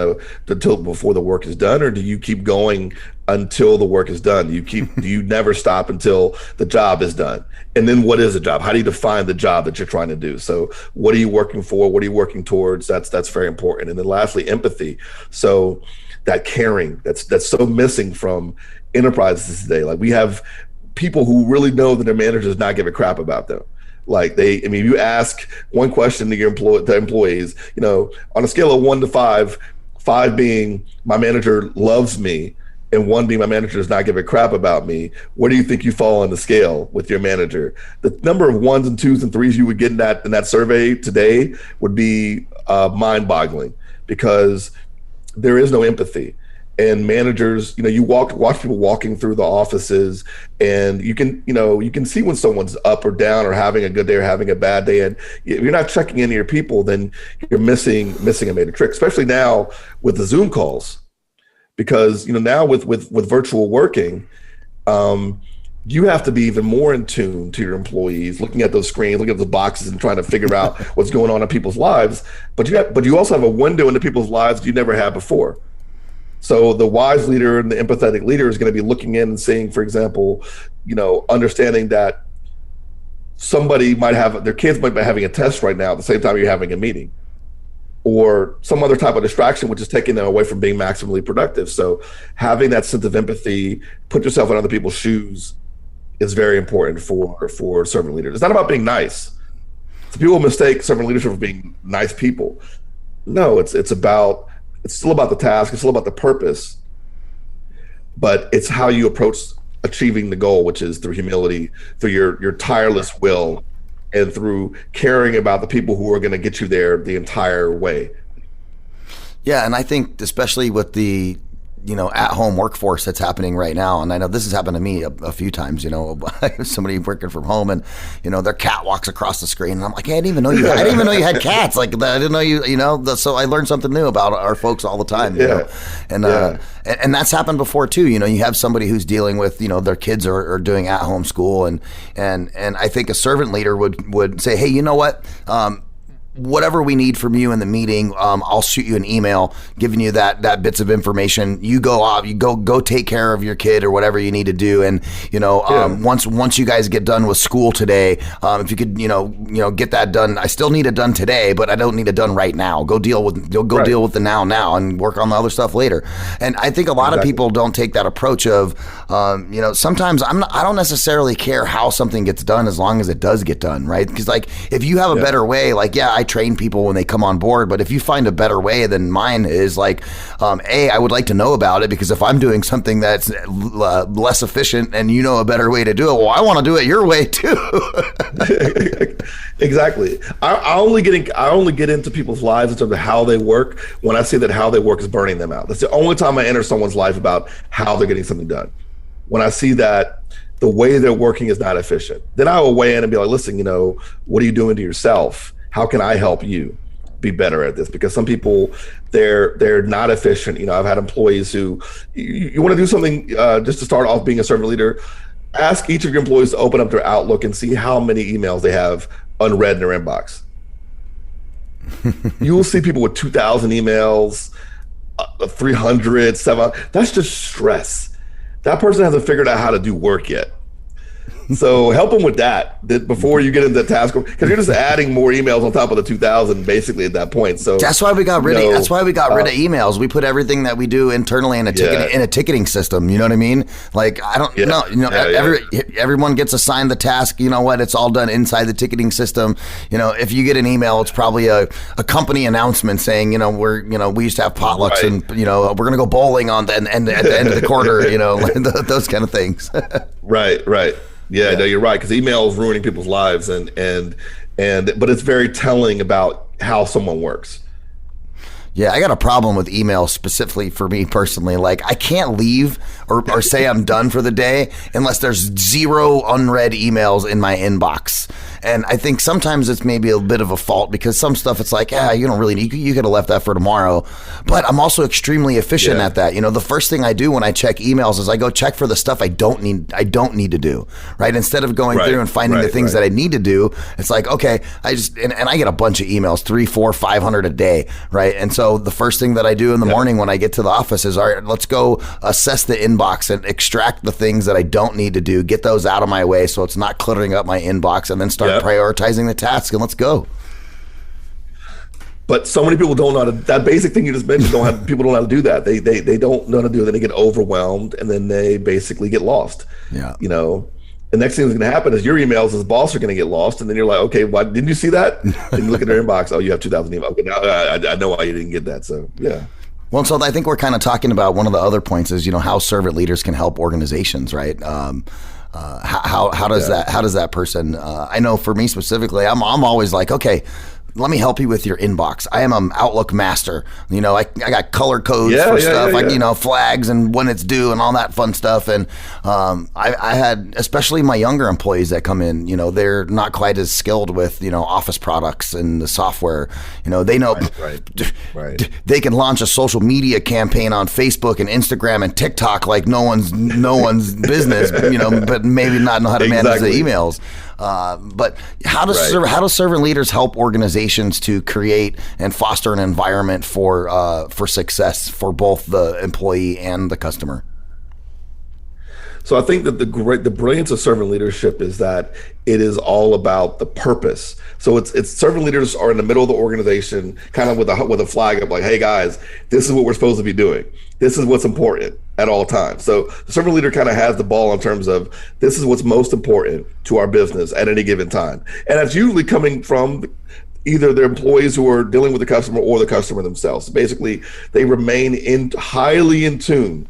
until before the work is done, or do you keep going until the work is done? Do you never stop until the job is done? And then what is a job? How do you define the job that you're trying to do? So what are you working for? What are you working towards? That's very important. And then lastly, empathy. So that caring that's so missing from enterprises today. Like, we have people who really know that their manager does not give a crap about them. Like you ask one question to your employees, on a scale of 1 to 5, 5 being my manager loves me, and 1 being my manager does not give a crap about me, where do you think you fall on the scale with your manager? The number of 1s and 2s and 3s you would get in that survey today would be mind-boggling, because there is no empathy. And managers, you watch people walking through the offices, and you can see when someone's up or down, or having a good day or having a bad day. And if you're not checking into your people, then you're missing a major trick, especially now with the Zoom calls, because now with virtual working, you have to be even more in tune to your employees, looking at those screens, looking at the boxes, and trying to figure out what's going on in people's lives. But you also have a window into people's lives you never had before. So the wise leader and the empathetic leader is going to be looking in and seeing, for example, understanding that somebody their kids might be having a test right now at the same time you're having a meeting, or some other type of distraction, which is taking them away from being maximally productive. So having that sense of empathy, put yourself in other people's shoes, is very important for servant leaders. It's not about being nice. So people mistake servant leadership for being nice people. No, it's still about the task, it's still about the purpose, but it's how you approach achieving the goal, which is through humility, through your tireless will, and through caring about the people who are going to get you there the entire way. Yeah, and I think especially with the at-home workforce that's happening right now. And I know this has happened to me a few times, somebody working from home and, their cat walks across the screen and I'm like, hey, I didn't even know you had cats. Like, I didn't know so I learned something new about our folks all the time, and that's happened before too. You have somebody who's dealing with, their kids are doing at-home school and I think a servant leader would say, hey, you know what? Whatever we need from you in the meeting, I'll shoot you an email giving you that bits of information. You go off, go take care of your kid or whatever you need to do. And once you guys get done with school today, if you could get that done. I still need it done today, but I don't need it done right now. Go deal with the now and work on the other stuff later. And I think a lot of people don't take that approach of sometimes I don't necessarily care how something gets done as long as it does get done, right? Because like if you have a better way, like I train people when they come on board, but if you find a better way than mine is, like, I would like to know about it, because if I'm doing something that's less efficient and a better way to do it, well, I want to do it your way too. Exactly. I only get into people's lives in terms of how they work when I see that how they work is burning them out. That's the only time I enter someone's life about how they're getting something done. When I see that the way they're working is not efficient, then I will weigh in and be like, listen, what are you doing to yourself? How can I help you be better at this? Because some people, they're not efficient. I've had employees who, you want to do something just to start off being a servant leader, ask each of your employees to open up their Outlook and see how many emails they have unread in their inbox. You will see people with 2,000 emails, 300, 700. That's just stress. That person hasn't figured out how to do work yet. So help them with that before you get into the task, because you're just adding more emails on top of the 2,000 basically at that point. So that's why we got rid of emails. We put everything that we do internally in a ticketing system. You know what I mean? Like everyone gets assigned the task. You know what? It's all done inside the ticketing system. If you get an email, it's probably a company announcement saying, we used to have potlucks and we're gonna go bowling at the end of the quarter. Those kind of things. Right. Yeah, no, you're right, because email is ruining people's lives, but it's very telling about how someone works. Yeah, I got a problem with email specifically for me personally. Like, I can't leave or say I'm done for the day unless there's 0 unread emails in my inbox. And I think sometimes it's maybe a bit of a fault, because some stuff it's like, you don't really need, you could have left that for tomorrow. But I'm also extremely efficient at that. The first thing I do when I check emails is I go check for the stuff I don't need to do, right? Instead of going through and finding the things that I need to do, it's like, okay, I just, and I get a bunch of emails, 300, 400, 500 a day, right? And so the first thing that I do in the morning when I get to the office is, all right, let's go assess the inbox and extract the things that I don't need to do, get those out of my way so it's not cluttering up my inbox, and then start prioritizing the task, and let's go. But so many people don't know how to, that basic thing you just mentioned, people don't know how to do that. They don't know how to do it. Then they get overwhelmed, and then they basically get lost. Yeah. The next thing that's going to happen is your emails as boss are going to get lost, and then you're like, okay, why didn't you see that? And you look at their inbox. Oh, you have 2,000 emails. Okay, now I know why you didn't get that. So yeah. Well, so I think we're kind of talking about one of the other points is, how servant leaders can help organizations, right? How does that person? I know for me specifically, I'm always like, okay, let me help you with your inbox. I am an Outlook master. I got color codes for stuff, like, flags and when it's due and all that fun stuff. And I had, especially my younger employees that come in, they're not quite as skilled with, office products and the software. They know they can launch a social media campaign on Facebook and Instagram and TikTok like no one's business, but maybe not know how to manage the emails. But how do servant leaders help organizations to create and foster an environment for success for both the employee and the customer? So I think that the brilliance of servant leadership is that it is all about the purpose. So it's servant leaders are in the middle of the organization, kind of with a flag up, like, hey guys, this is what we're supposed to be doing. This is what's important at all times. So the servant leader kind of has the ball in terms of this is what's most important to our business at any given time. And that's usually coming from either their employees who are dealing with the customer or the customer themselves. Basically, they remain highly in tune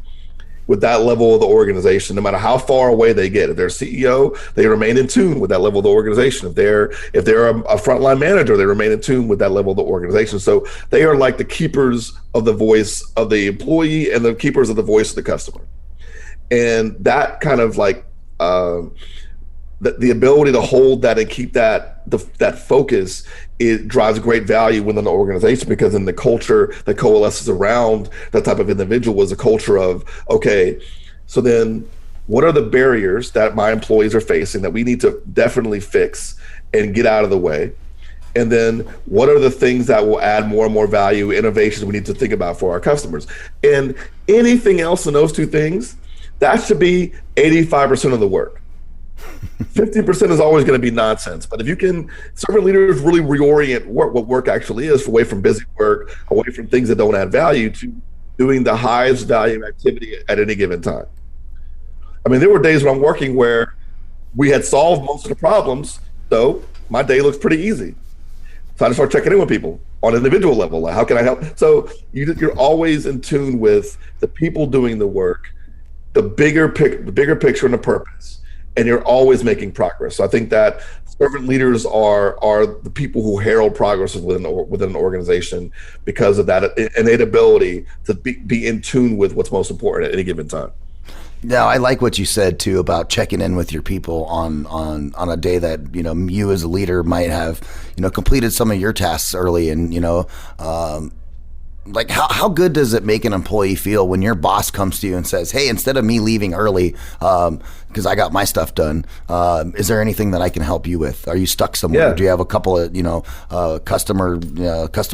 with that level of the organization, no matter how far away they get. If they're CEO, they remain in tune with that level of the organization. If they're a frontline manager, they remain in tune with that level of the organization. So they are like the keepers of the voice of the employee and the keepers of the voice of the customer. And that kind of like the ability to hold that and keep that focus, it drives great value within the organization, because in the culture that coalesces around that type of individual is a culture of, okay, so then what are the barriers that my employees are facing that we need to definitely fix and get out of the way? And then what are the things that will add more and more value, innovations we need to think about for our customers? And anything else in those two things, that should be 85% of the work. 50% is always going to be nonsense. But if you can, servant leaders really reorient what work actually is, away from busy work, away from things that don't add value, to doing the highest value activity at any given time. I mean, there were days when I'm working where we had solved most of the problems, so my day looks pretty easy. So I just start checking in with people on an individual level. Like, how can I help? So you're always in tune with the people doing the work, the bigger picture and the purpose. And you're always making progress. So I think that servant leaders are the people who herald progress within an organization, because of that innate ability to be in tune with what's most important at any given time. Now, I like what you said too about checking in with your people on a day that, you know, you as a leader might have, you know, completed some of your tasks early, and, you know, like how good does it make an employee feel when your boss comes to you and says, hey, instead of me leaving early because I got my stuff done, is there anything that I can help you with? Are you stuck somewhere? Yeah. Do you have a couple of, you know, customer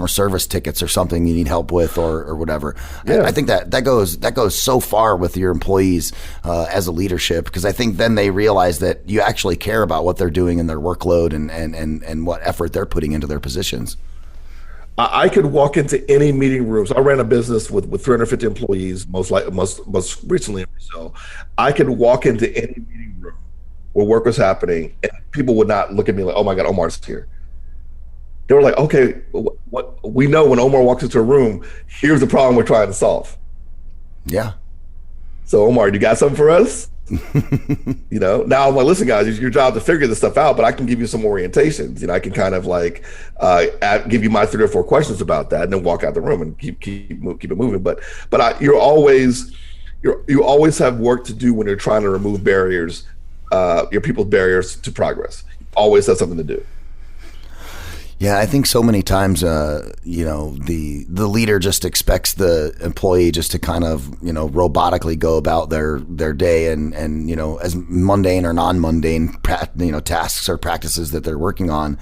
service tickets or something you need help with, or whatever? Yeah. I think that goes so far with your employees as a leadership, because I think then they realize that you actually care about what they're doing in their workload and what effort they're putting into their positions. I could walk into any meeting room. So I ran a business with 350 employees, most recently in Brazil. I could walk into any meeting room where work was happening, and people would not look at me like, "Oh my God, Omar's here." They were like, "Okay, what we know when Omar walks into a room, here's the problem we're trying to solve." Yeah. So Omar, you got something for us? You know, now I'm like, listen, guys, it's your job to figure this stuff out, but I can give you some orientations. You know, I can kind of like give you my 3 or 4 questions about that, and then walk out the room and keep it moving. But you always have work to do when you're trying to remove barriers, your people's barriers to progress. You always have something to do. Yeah, I think so many times, you know, the leader just expects the employee just to kind of, you know, robotically go about their day and, you know, as mundane or non-mundane, you know, tasks or practices that they're working on.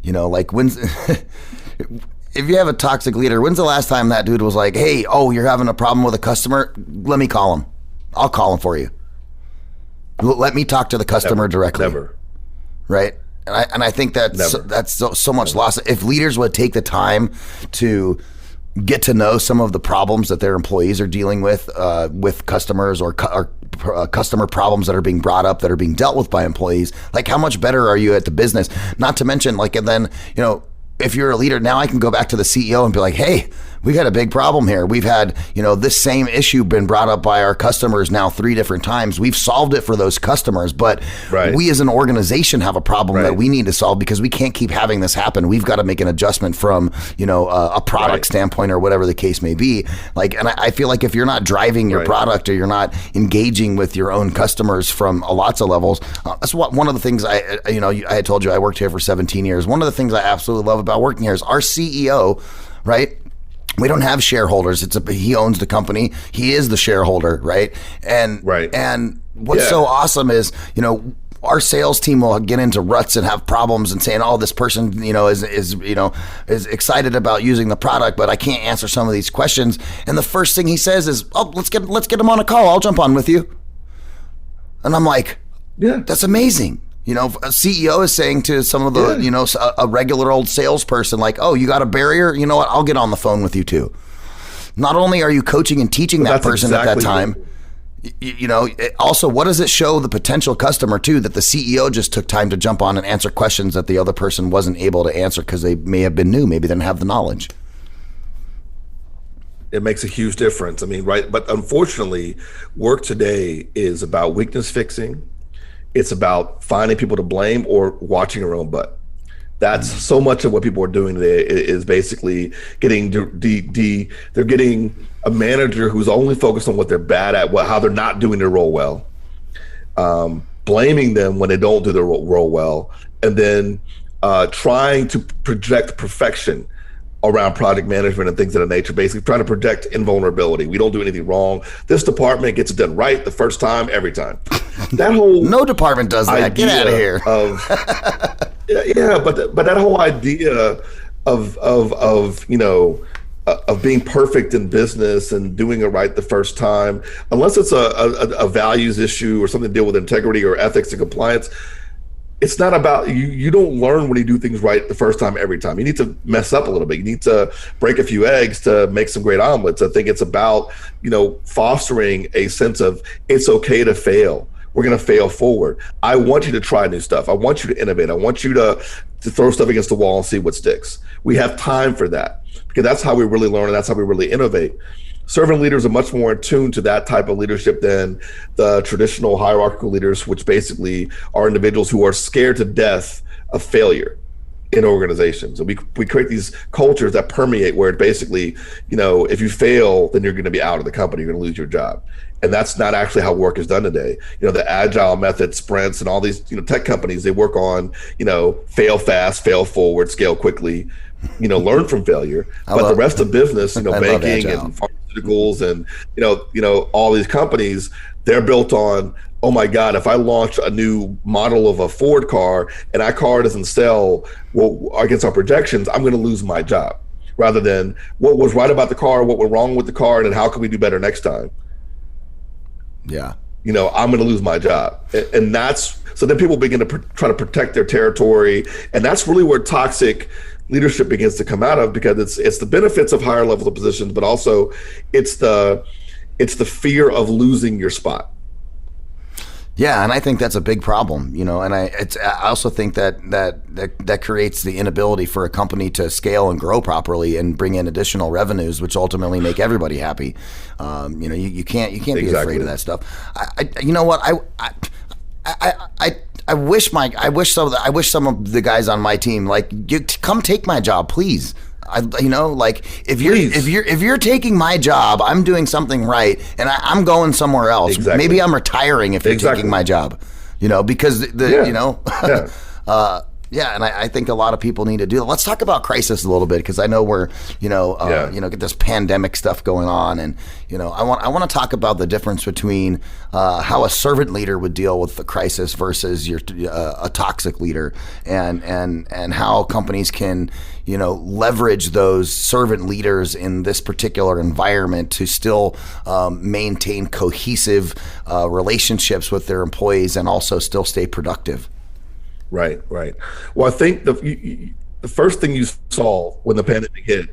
You know, like if you have a toxic leader, when's the last time that dude was like, hey, you're having a problem with a customer? Let me call him. I'll call him for you. Let me talk to the customer directly. Never. Right? And I think that's so much loss. If leaders would take the time to get to know some of the problems that their employees are dealing with customers, or customer problems that are being brought up, that are being dealt with by employees, like how much better are you at the business? Not to mention, like, and then, you know, if you're a leader, now I can go back to the CEO and be like, hey, we got a big problem here. We've had, you know, this same issue been brought up by our customers now 3 different times. We've solved it for those customers, but we as an organization have a problem that we need to solve, because we can't keep having this happen. We've got to make an adjustment from, you know, a product standpoint, or whatever the case may be. Like, and I feel like if you're not driving your product, or you're not engaging with your own customers from lots of levels, that's one of the things I had told you I worked here for 17 years. One of the things I absolutely love about working here is our CEO, right? We don't have shareholders. He owns the company. He is the shareholder, right? And what's so awesome is, you know, our sales team will get into ruts and have problems and saying, this person, you know, is excited about using the product, but I can't answer some of these questions. And the first thing he says is, let's get him on a call. I'll jump on with you. And I'm like, yeah, that's amazing. You know, a CEO is saying to some of the, you know, a regular old salesperson, like, you got a barrier? You know what? I'll get on the phone with you too. Not only are you coaching and teaching that person at that time, you know, also, what does it show the potential customer too, that the CEO just took time to jump on and answer questions that the other person wasn't able to answer because they may have been new, maybe they didn't have the knowledge. It makes a huge difference. I mean, right? But unfortunately, work today is about weakness fixing. It's about finding people to blame or watching your own butt. That's so much of what people are doing today is basically getting they're getting a manager who's only focused on what they're bad at, how they're not doing their role well, blaming them when they don't do their role well, and then trying to project perfection around project management and things of that nature, basically trying to project invulnerability. We don't do anything wrong. This department gets it done right the first time, every time. That whole no department does that. Get out of here. But that whole idea of being perfect in business and doing it right the first time, unless it's a values issue or something to deal with integrity or ethics and compliance, it's not about you don't learn when you do things right the first time every time. You need to mess up a little bit. You need to break a few eggs to make some great omelets. I think it's about, fostering a sense of it's okay to fail. We're going to fail forward. I want you to try new stuff. I want you to innovate. I want you to throw stuff against the wall and see what sticks. We have time for that because that's how we really learn and that's how we really innovate. Servant leaders are much more attuned to that type of leadership than the traditional hierarchical leaders, which basically are individuals who are scared to death of failure in organizations. And we create these cultures that permeate where it basically, if you fail, then you're going to be out of the company, you're going to lose your job. And that's not actually how work is done today. The agile method, sprints, and all these tech companies, they work on, fail fast, fail forward, scale quickly, learn from failure. But the rest of business, banking and pharmaceuticals and all these companies, they're built on, oh my God, if I launch a new model of a Ford car and that car doesn't sell against our projections, I'm going to lose my job. Rather than what was right about the car, what went wrong with the car, and then how can we do better next time? Yeah. I'm going to lose my job. And that's, so then people begin to try to protect their territory. And that's really where toxic leadership begins to come out of, because it's the benefits of higher level of positions, but also it's the fear of losing your spot. Yeah, and I think that's a big problem, and I also think that creates the inability for a company to scale and grow properly and bring in additional revenues, which ultimately make everybody happy. You can't be afraid of that stuff. I wish some of the guys on my team, come take my job, please. If you're taking my job, I'm doing something right, and I'm going somewhere else. Exactly. Maybe I'm retiring if you're taking my job. Because and I think a lot of people need to do that. Let's talk about crisis a little bit, because I know we're get this pandemic stuff going on, and I want to talk about the difference between how a servant leader would deal with the crisis versus a toxic leader, and how companies can leverage those servant leaders in this particular environment to still maintain cohesive relationships with their employees and also still stay productive. Right. Well, I think the first thing you saw when the pandemic hit,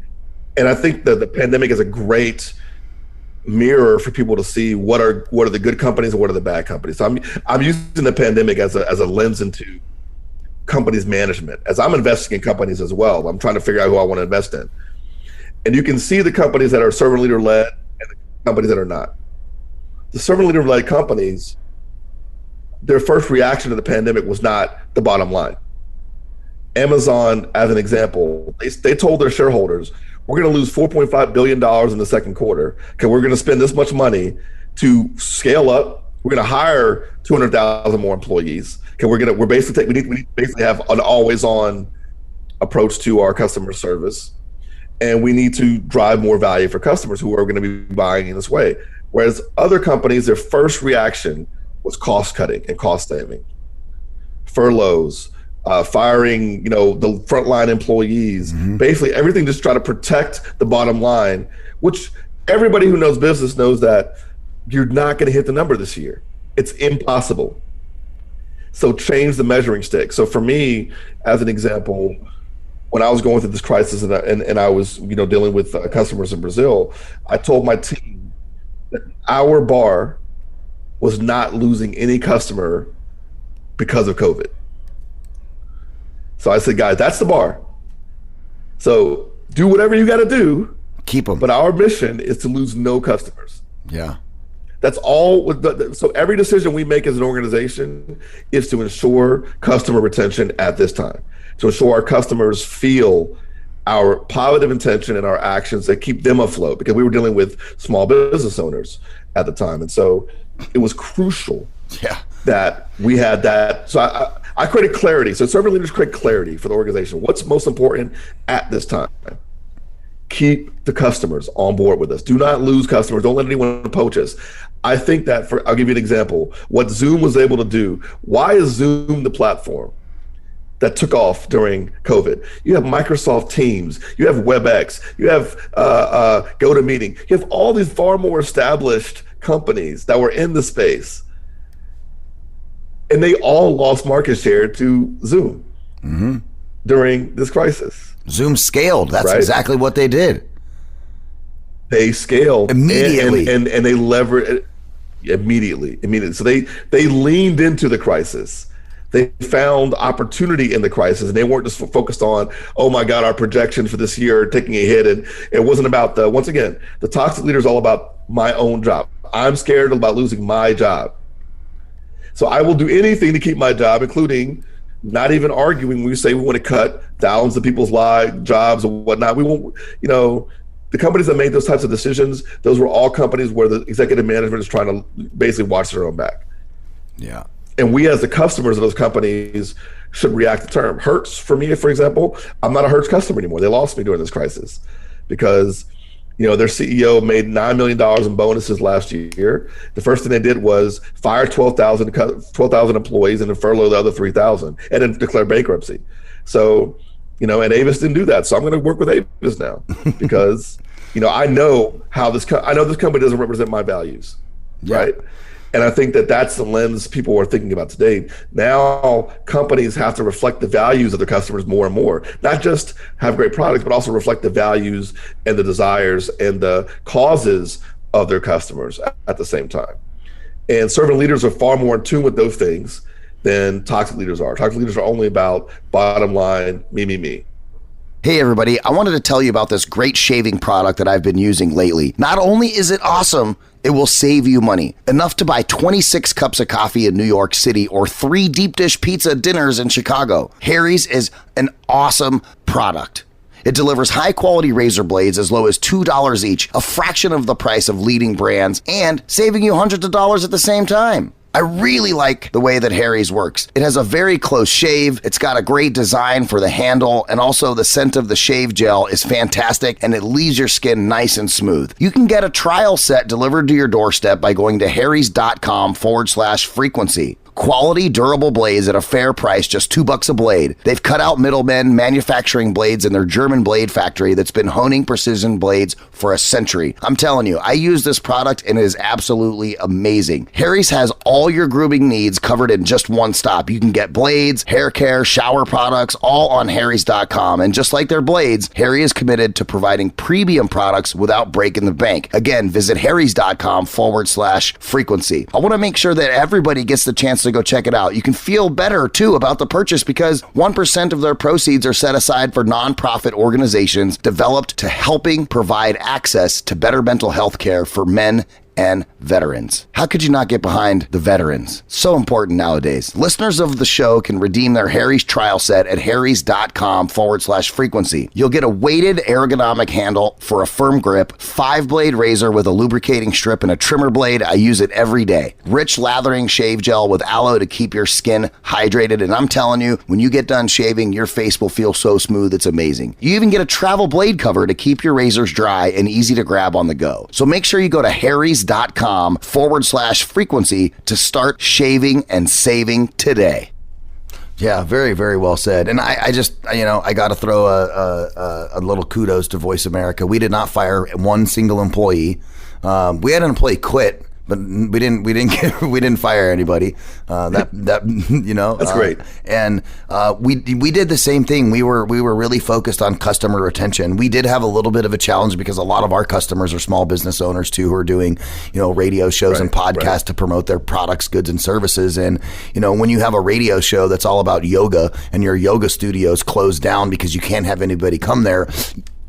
and I think that the pandemic is a great mirror for people to see what are the good companies and what are the bad companies. So I'm using the pandemic as a lens into companies management. As I'm investing in companies as well, I'm trying to figure out who I want to invest in. And you can see the companies that are servant leader led and the companies that are not. The servant leader led companies, their first reaction to the pandemic was not the bottom line. Amazon, as an example, they told their shareholders, we're going to lose $4.5 billion in the second quarter because we're going to spend this much money to scale up. We're going to hire 200,000 more employees because we need to basically have an always-on approach to our customer service, and we need to drive more value for customers who are going to be buying in this way. Whereas other companies, their first reaction was cost cutting and cost saving, furloughs, firing, the frontline employees, basically everything just try to protect the bottom line, which everybody who knows business knows that you're not going to hit the number this year. It's impossible. So change the measuring stick. So for me, as an example, when I was going through this crisis and I was, dealing with customers in Brazil, I told my team that our bar was not losing any customer because of COVID. So I said, guys, that's the bar. So do whatever you got to do Keep them. But our mission is to lose no customers. Yeah. That's all. So every decision we make as an organization is to ensure customer retention at this time, to ensure our customers feel our positive intention and our actions that keep them afloat, because we were dealing with small business owners at the time. And so it was crucial that we had that. So I created clarity. So servant leaders create clarity for the organization. What's most important at this time? Keep the customers on board with us. Do not lose customers. Don't let anyone poach us. I think that I'll give you an example. What Zoom was able to do. Why is Zoom the platform that took off during COVID? You have Microsoft Teams, you have WebEx, you have GoToMeeting. You have all these far more established companies that were in the space, and they all lost market share to Zoom during this crisis. Zoom scaled. That's exactly what they did. They scaled immediately, and they levered immediately. So they leaned into the crisis. They found opportunity in the crisis, and they weren't just focused on, oh my God, our projections for this year are taking a hit. And it wasn't about once again, the toxic leader is all about my own job. I'm scared about losing my job. So I will do anything to keep my job, including not even arguing when we say we want to cut thousands of people's jobs or whatnot. We won't, the companies that made those types of decisions, those were all companies where the executive management is trying to basically watch their own back. Yeah. And we as the customers of those companies should react to term. Hertz, for me, for example, I'm not a Hertz customer anymore. They lost me during this crisis because, their CEO made $9 million in bonuses last year. The first thing they did was fire 12,000 employees and then furlough the other 3,000 and then declare bankruptcy. So, and Avis didn't do that. So I'm going to work with Avis now because, I know this company doesn't represent my values, right? And I think that that's the lens people are thinking about today. Now, companies have to reflect the values of their customers more and more, not just have great products, but also reflect the values and the desires and the causes of their customers at the same time. And servant leaders are far more in tune with those things than toxic leaders are. Toxic leaders are only about bottom line, me. Hey everybody, I wanted to tell you about this great shaving product that I've been using lately. Not only is it awesome, it will save you money. Enough to buy 26 cups of coffee in New York City or 3 deep dish pizza dinners in Chicago. Harry's is an awesome product. It delivers high quality razor blades as low as $2 each, a fraction of the price of leading brands, and saving you hundreds of dollars at the same time. I really like the way that Harry's works. It has a very close shave, it's got a great design for the handle, and also the scent of the shave gel is fantastic and it leaves your skin nice and smooth. You can get a trial set delivered to your doorstep by going to harrys.com/frequency. Quality, durable blades at a fair price, just $2 a blade. They've cut out middlemen manufacturing blades in their German blade factory that's been honing precision blades for a century. I'm telling you, I use this product and it is absolutely amazing. Harry's has all your grooming needs covered in just one stop. You can get blades, hair care, shower products, all on harrys.com. And just like their blades, Harry is committed to providing premium products without breaking the bank. Again, visit harrys.com/frequency. I want to make sure that everybody gets the chance to go check it out. You can feel better too about the purchase because 1% of their proceeds are set aside for nonprofit organizations developed to helping provide access to better mental health care for men and veterans. How could you not get behind the veterans? So important nowadays. Listeners of the show can redeem their Harry's trial set at harrys.com/frequency. You'll get a weighted ergonomic handle for a firm grip, 5-blade razor with a lubricating strip and a trimmer blade. I use it every day. Rich lathering shave gel with aloe to keep your skin hydrated. And I'm telling you, when you get done shaving, your face will feel so smooth, it's amazing. You even get a travel blade cover to keep your razors dry and easy to grab on the go. So make sure you go to harrys.com/frequency to start shaving and saving today. Yeah, very, very well said. And I just, I got to throw a little kudos to Voice America. We did not fire one single employee. We had an employee quit, but we didn't fire anybody. That's great. And we did the same thing. We were really focused on customer retention. We did have a little bit of a challenge because a lot of our customers are small business owners too, who are doing, radio shows and podcasts to promote their products, goods, and services. And when you have a radio show that's all about yoga and your yoga studio's closed down because you can't have anybody come there,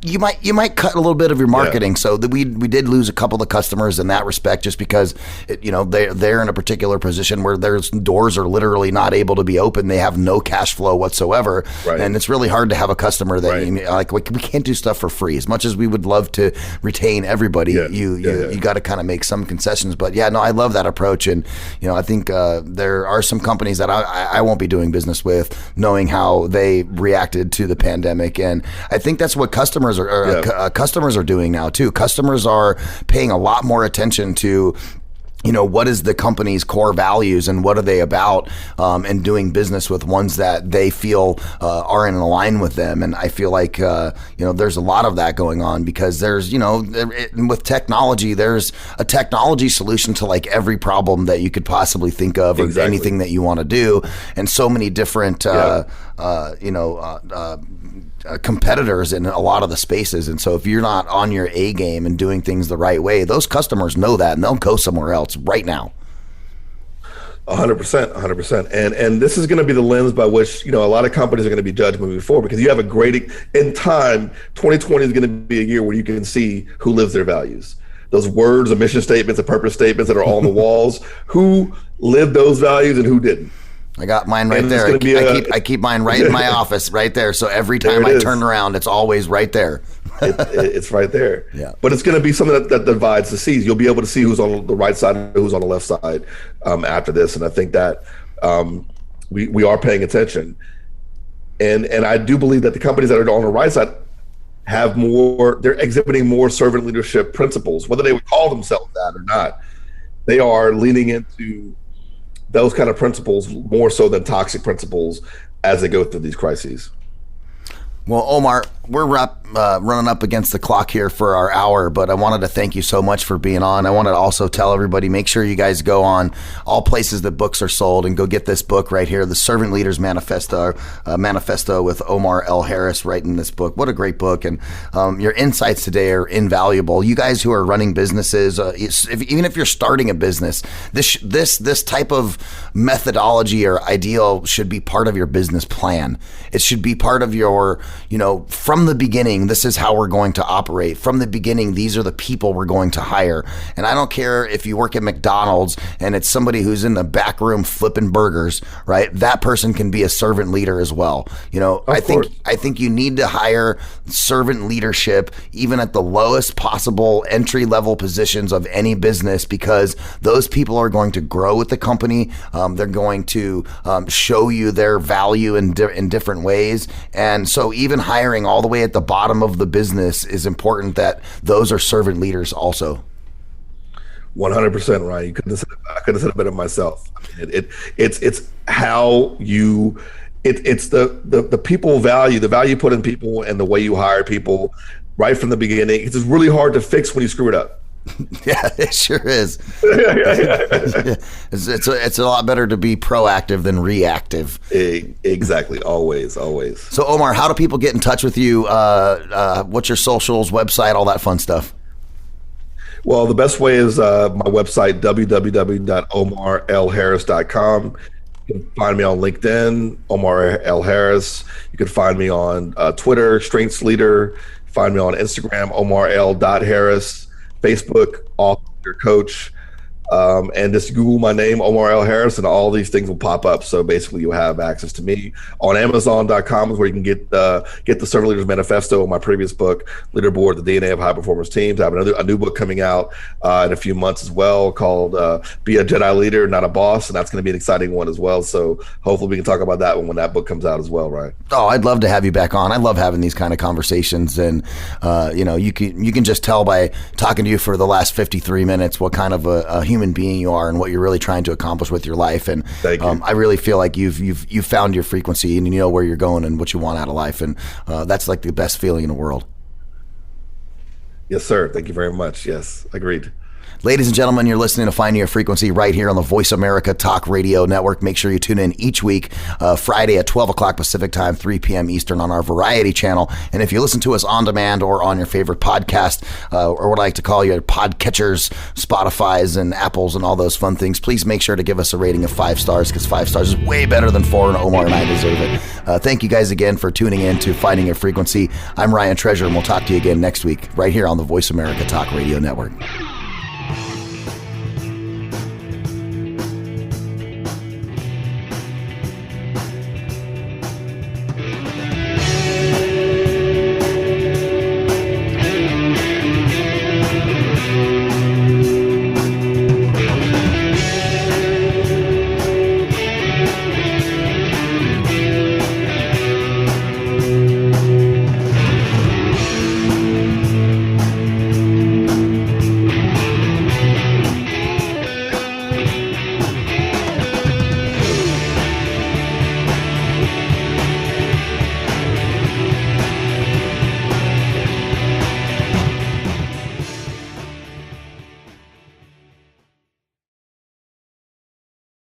you might cut a little bit of your marketing. So that we did lose a couple of customers in that respect, just because they're in a particular position where their doors are literally not able to be open. They have no cash flow whatsoever, and it's really hard to have a customer that we can't do stuff for free. As much as we would love to retain everybody, you got to kind of make some concessions. But I love that approach, and I think there are some companies that I won't be doing business with, knowing how they reacted to the pandemic, and I think that's what customers are doing now too. Customers are paying a lot more attention to what is the company's core values and what are they about, and doing business with ones that they feel are in line with them. And I feel like there's a lot of that going on, because there's with technology, there's a technology solution to like every problem that you could possibly think of, or anything that you want to do, and so many different competitors in a lot of the spaces. And so if you're not on your A game and doing things the right way, those customers know that, and they'll go somewhere else right now. 100%. And this is going to be the lens by which, a lot of companies are going to be judged moving forward, because you have in time, 2020 is going to be a year where you can see who lives their values. Those words, the mission statements, the purpose statements that are on the walls, who lived those values and who didn't. I got mine right there. I keep mine right in my office, right there. So every time I turn around, it's always right there. It's right there. Yeah. But it's going to be something that divides the seas. You'll be able to see who's on the right side and who's on the left side after this. And I think that we are paying attention. And I do believe that the companies that are on the right side they're exhibiting more servant leadership principles, whether they would call themselves that or not. They are leaning into those kind of principles more so than toxic principles as they go through these crises. Well, Omar, we're running up against the clock here for our hour, but I wanted to thank you so much for being on. I wanted to also tell everybody, make sure you guys go on all places that books are sold and go get this book right here, The Servant Leader's Manifesto with Omar L. Harris writing this book. What a great book. And your insights today are invaluable. You guys who are running businesses, even if you're starting a business, this type of methodology or ideal should be part of your business plan. It should be part of your, from the beginning, this is how we're going to operate. From the beginning, these are the people we're going to hire. And I don't care if you work at McDonald's and it's somebody who's in the back room flipping burgers, right? That person can be a servant leader as well. I think you need to hire servant leadership even at the lowest possible entry level positions of any business, because those people are going to grow with the company. They're going to show you their value in different ways. And so even hiring all the way at the bottom of the business is important, that those are servant leaders also. 100%, Ryan. I couldn't have said it better myself. It's how you, it's the people value, the value put in people, and the way you hire people right from the beginning. It's really hard to fix when you screw it up. Yeah, it sure is. It's a lot better to be proactive than reactive. Exactly. Always. So, Omar, how do people get in touch with you? What's your socials, website, all that fun stuff? Well, the best way is my website, www.omarlharris.com. You can find me on LinkedIn, Omar L. Harris. You can find me on Twitter, Strengths Leader. Find me on Instagram, Omar L. Harris. Facebook, author, coach, and just Google my name, Omar L. Harris, and all these things will pop up. So basically, you'll have access to me. On Amazon.com is where you can get the Servant Leader's Manifesto, my previous book, Leaderboard: The DNA of High Performance Teams. I have a new book coming out in a few months as well, called Be a Jedi Leader, Not a Boss, and that's going to be an exciting one as well. So hopefully we can talk about that one when that book comes out as well, right? Oh, I'd love to have you back on. I love having these kind of conversations, and you can just tell by talking to you for the last 53 minutes what kind of a human being you are and what you're really trying to accomplish with your life. And Thank you. I really feel like you've found your frequency, and you know where you're going and what you want out of life, and that's like the best feeling in the world. Yes, sir. Thank you very much. Yes, agreed. Ladies and gentlemen, you're listening to Finding Your Frequency right here on the Voice America Talk Radio Network. Make sure you tune in each week, Friday at 12 o'clock Pacific Time, 3 p.m. Eastern on our Variety channel. And if you listen to us on demand or on your favorite podcast, or what I like to call your podcatchers, Spotify's and Apple's and all those fun things, please make sure to give us a rating of 5 stars, because 5 stars is way better than 4, and Omar and I deserve it. Thank you guys again for tuning in to Finding Your Frequency. I'm Ryan Treasure, and we'll talk to you again next week right here on the Voice America Talk Radio Network.